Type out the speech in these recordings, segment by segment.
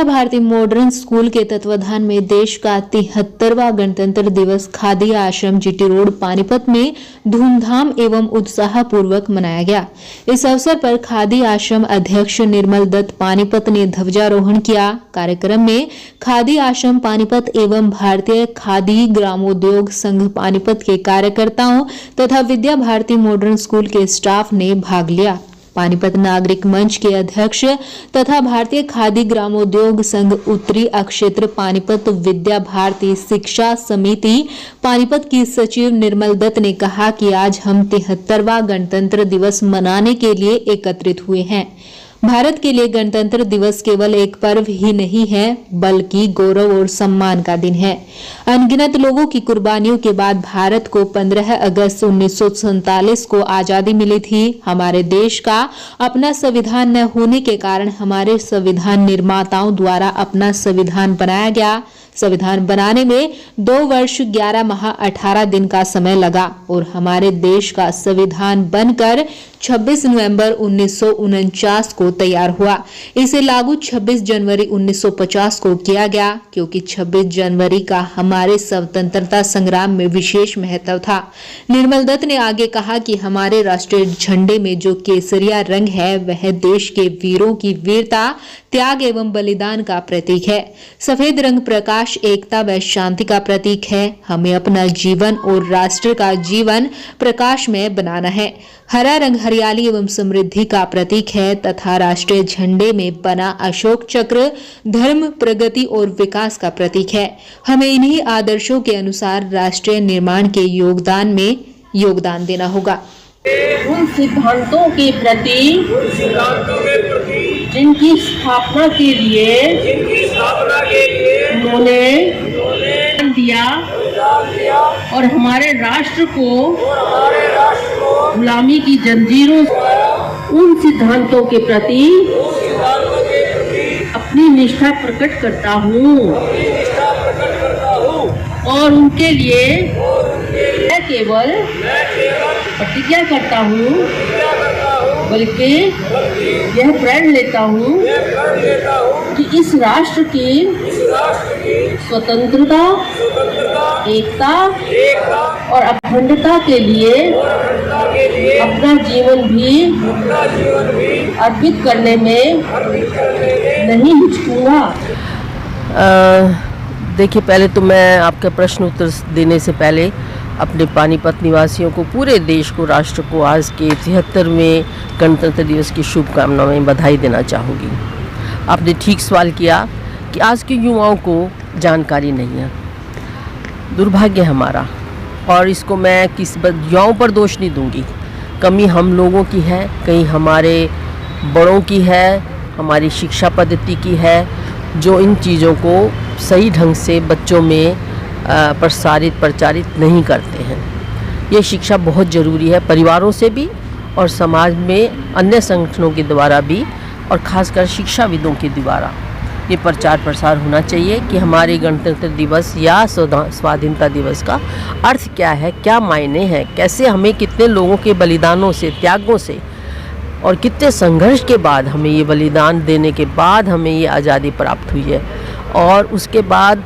Bharti modern school के तत्वाधान में देश का 73वां गणतंत्र दिवस खादी आश्रम जीटी रोड पानीपत में धूमधाम एवं उत्साहपूर्वक मनाया गया। इस अवसर पर खादी आश्रम अध्यक्ष निर्मल दत्त पानीपत ने ध्वजारोहण किया। कार्यक्रम में खादी आश्रम पानीपत एवं भारतीय खादी ग्रामोद्योग संघ पानीपत के कार्यकर्ताओं तथा विद्या भारती मॉडर्न स्कूल के स्टाफ ने भाग लिया। पानीपत नागरिक मंच के अध्यक्ष तथा भारतीय खादी ग्रामोद्योग संघ उत्तरी क्षेत्र पानीपत विद्या भारती शिक्षा समिति पानीपत की सचिव निर्मल दत्त ने कहा कि आज हम 73वां गणतंत्र दिवस मनाने के लिए एकत्रित हुए हैं। भारत के लिए गणतंत्र दिवस केवल एक पर्व ही नहीं है, बल्कि गौरव और सम्मान का दिन है। अनगिनत लोगों की कुर्बानियों के बाद भारत को 15 अगस्त 1947 को आजादी मिली थी। हमारे देश का अपना संविधान न होने के कारण हमारे संविधान निर्माताओं द्वारा अपना संविधान बनाया गया। संविधान बनाने में 2 वर्ष 11 माह 18 दिन का समय लगा और हमारे देश का संविधान बनकर 26 नवंबर 1949 को तैयार हुआ। इसे लागू 26 जनवरी 1950 को किया गया, क्योंकि 26 जनवरी का हमारे स्वतंत्रता संग्राम में विशेष महत्व था। निर्मल दत्त ने आगे कहा कि हमारे राष्ट्रीय झंडे में जो केसरिया रंग है वह देश के वीरों की वीरता, त्याग एवं बलिदान का प्रतीक है। सफेद रंग प्रकाश, एकता व शांति का प्रतीक है। हमें अपना जीवन और राष्ट्र का जीवन प्रकाशमय बनाना है। हरा रंग हरियाली एवं समृद्धि का प्रतीक है तथा राष्ट्रीय झंडे में बना अशोक चक्र धर्म, प्रगति और विकास का प्रतीक है। हमें इन्हीं आदर्शों के अनुसार राष्ट्रीय निर्माण के योगदान में योगदान देना होगा। उन सिद्धांतों के प्रति जिनकी स्थापना के लिए उन्होंने दिया और हमारे राष्ट्र को गुलामी की जंजीरों, उन सिद्धांतों के प्रति अपनी निष्ठा प्रकट करता हूँ और उनके लिए मैं केवल प्रतिज्ञा करता हूँ, बल्कि यह प्रण लेता हूँ कि इस राष्ट्र की स्वतंत्रता, एकता और अखंडता के लिए अपना जीवन भी अर्पित करने में नहीं हिचकूंगा। देखिए, पहले तो मैं आपका प्रश्न उत्तर देने से पहले अपने पानीपत निवासियों को, पूरे देश को, राष्ट्र को आज के 73वें गणतंत्र दिवस की शुभकामनाएं, बधाई देना चाहूँगी। आपने ठीक सवाल किया कि आज के युवाओं को जानकारी नहीं है। दुर्भाग्य हमारा, और इसको मैं किस युवाओं पर दोष नहीं दूंगी। कमी हम लोगों की है, कहीं हमारे बड़ों की है, हमारी शिक्षा पद्धति की है, जो इन चीज़ों को सही ढंग से बच्चों में प्रचारित नहीं करते हैं। ये शिक्षा बहुत ज़रूरी है, परिवारों से भी और समाज में अन्य संगठनों के द्वारा भी, और ख़ासकर शिक्षाविदों के द्वारा ये प्रचार प्रसार होना चाहिए कि हमारे गणतंत्र दिवस या स्वाधीनता दिवस का अर्थ क्या है, क्या मायने हैं, कैसे हमें कितने लोगों के बलिदानों से, त्यागों से और कितने संघर्ष के बाद हमें ये बलिदान देने के बाद हमें ये आज़ादी प्राप्त हुई है। और उसके बाद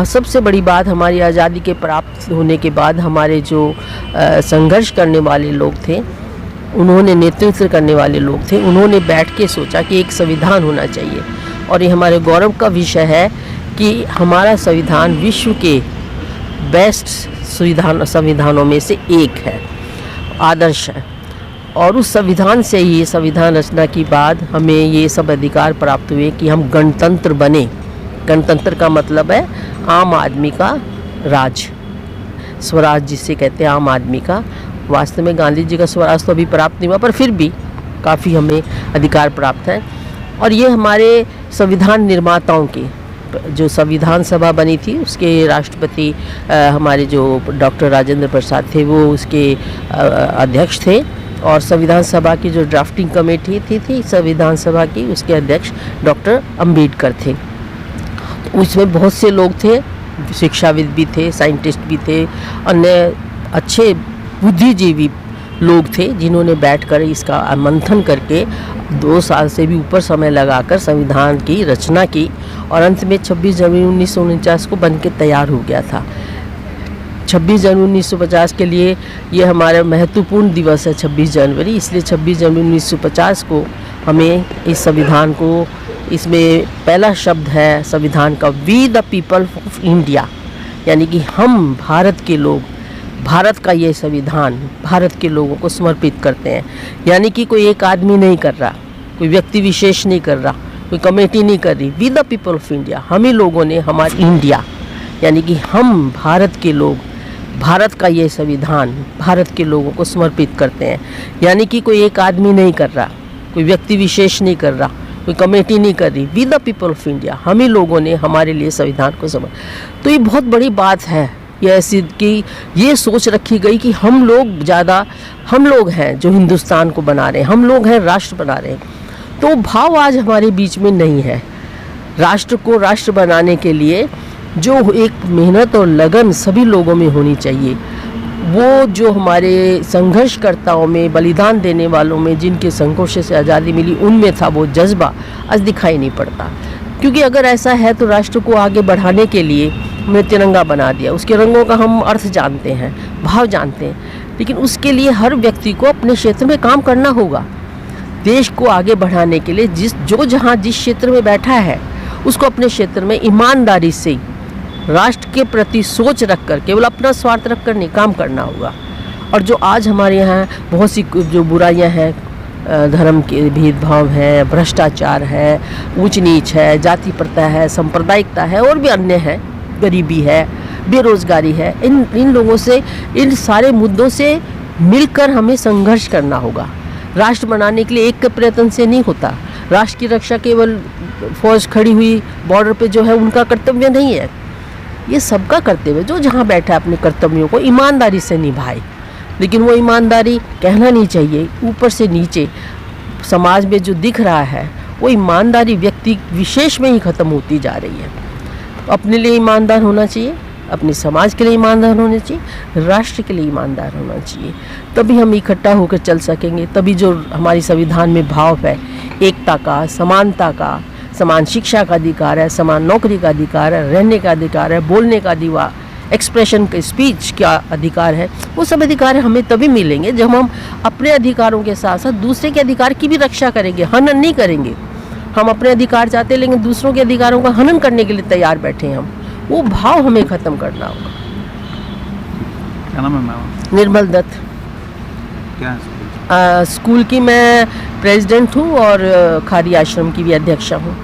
सबसे बड़ी बात, हमारी आज़ादी के प्राप्त होने के बाद हमारे जो संघर्ष करने वाले लोग थे, उन्होंने नेतृत्व करने वाले लोग थे, उन्होंने बैठ के सोचा कि एक संविधान होना चाहिए। और ये हमारे गौरव का विषय है कि हमारा संविधान विश्व के बेस्ट संविधानों में से एक है, आदर्श है। और उस संविधान से ही, संविधान रचना के बाद हमें ये सब अधिकार प्राप्त हुए कि हम गणतंत्र बने। गणतंत्र का मतलब है आम आदमी का राज, स्वराज जिसे कहते हैं, आम आदमी का। वास्तव में गांधी जी का स्वराज तो अभी प्राप्त नहीं हुआ, पर फिर भी काफ़ी हमें अधिकार प्राप्त हैं। और ये हमारे संविधान निर्माताओं के, जो संविधान सभा बनी थी उसके राष्ट्रपति हमारे जो डॉक्टर राजेंद्र प्रसाद थे, वो उसके अध्यक्ष थे। और संविधान सभा की जो ड्राफ्टिंग कमेटी थी संविधान सभा की, उसके अध्यक्ष डॉक्टर अंबेडकर थे। उसमें बहुत से लोग थे, शिक्षाविद भी थे, साइंटिस्ट भी थे, अन्य अच्छे बुद्धिजीवी लोग थे जिन्होंने बैठकर इसका मंथन करके 2 साल से भी ऊपर समय लगाकर संविधान की रचना की और अंत में 26 जनवरी 1949 को बन के तैयार हो गया था। 26 जनवरी 1950 के लिए ये हमारा महत्वपूर्ण दिवस है 26 जनवरी, इसलिए 26 जनवरी 1950 को हमें इस संविधान को, इसमें पहला शब्द है संविधान का, we the people of India, यानी कि हम भारत के लोग, भारत का ये संविधान भारत के लोगों को समर्पित करते हैं। यानी कि कोई एक आदमी नहीं कर रहा, कोई व्यक्ति विशेष नहीं कर रहा, कोई कमेटी नहीं कर रही, we the people of India, हम ही लोगों ने, हमारी इंडिया, यानी कि हम भारत के लोग, भारत का ये संविधान भारत के लोगों को समर्पित करते हैं। यानी कि कोई एक आदमी नहीं कर रहा, कोई व्यक्ति विशेष नहीं कर रहा, कोई कमेटी नहीं कर रही, we the people of India, हम ही लोगों ने हमारे लिए संविधान को समर्पित। तो ये बहुत बड़ी बात है, ये ऐसी कि ये सोच रखी गई कि हम लोग हैं जो हिंदुस्तान को बना रहे हैं, हम लोग हैं राष्ट्र बना रहे हैं। तो भाव आज हमारे बीच में नहीं है। राष्ट्र को राष्ट्र बनाने के लिए जो एक मेहनत और लगन सभी लोगों में होनी चाहिए, वो जो हमारे संघर्षकर्ताओं में, बलिदान देने वालों में, जिनके संघर्ष से आज़ादी मिली, उनमें था वो जज्बा, आज दिखाई नहीं पड़ता। क्योंकि अगर ऐसा है तो राष्ट्र को आगे बढ़ाने के लिए हमने तिरंगा बना दिया, उसके रंगों का हम अर्थ जानते हैं, भाव जानते हैं, लेकिन उसके लिए हर व्यक्ति को अपने क्षेत्र में काम करना होगा। देश को आगे बढ़ाने के लिए जिस क्षेत्र में बैठा है उसको अपने क्षेत्र में ईमानदारी से राष्ट्र के प्रति सोच रखकर, केवल अपना स्वार्थ रखकर नहीं, काम करना होगा। और जो आज हमारे यहाँ बहुत सी जो बुराइयां हैं, धर्म के भेदभाव है, भ्रष्टाचार है, ऊंच नीच है, जाति प्रथा है, सांप्रदायिकता है और भी अन्य है, गरीबी है, बेरोजगारी है, इन लोगों से, इन सारे मुद्दों से मिलकर हमें संघर्ष करना होगा। राष्ट्र बनाने के लिए एक के प्रयत्न से नहीं होता। राष्ट्र की रक्षा केवल फौज खड़ी हुई बॉर्डर पे जो है उनका कर्तव्य नहीं है, ये सबका कर्तव्य, जो जहाँ बैठा है अपने कर्तव्यों को ईमानदारी से निभाए। लेकिन वो ईमानदारी कहना नहीं चाहिए, ऊपर से नीचे समाज में जो दिख रहा है वो ईमानदारी व्यक्ति विशेष में ही ख़त्म होती जा रही है। अपने लिए ईमानदार होना चाहिए, अपने समाज के लिए ईमानदार होना चाहिए, राष्ट्र के लिए ईमानदार होना चाहिए, तभी हम इकट्ठा होकर चल सकेंगे। तभी जो हमारी संविधान में भाव है एकता का, समानता का, समान शिक्षा का अधिकार है, समान नौकरी का अधिकार है, रहने का अधिकार है, बोलने का अधिकार, एक्सप्रेशन का, स्पीच का अधिकार है, वो सब अधिकार हमें तभी मिलेंगे जब हम अपने अधिकारों के साथ साथ दूसरे के अधिकार की भी रक्षा करेंगे, हनन नहीं करेंगे। हम अपने अधिकार चाहते हैं लेकिन दूसरों के अधिकारों का हनन करने के लिए तैयार बैठे हैं हम, वो भाव हमें ख़त्म करना होगा। क्या नाम है मैम? निर्मल दत्त। क्या है स्कूल की मैं प्रेसिडेंट हूँ और खादी आश्रम की भी अध्यक्षा हूँ।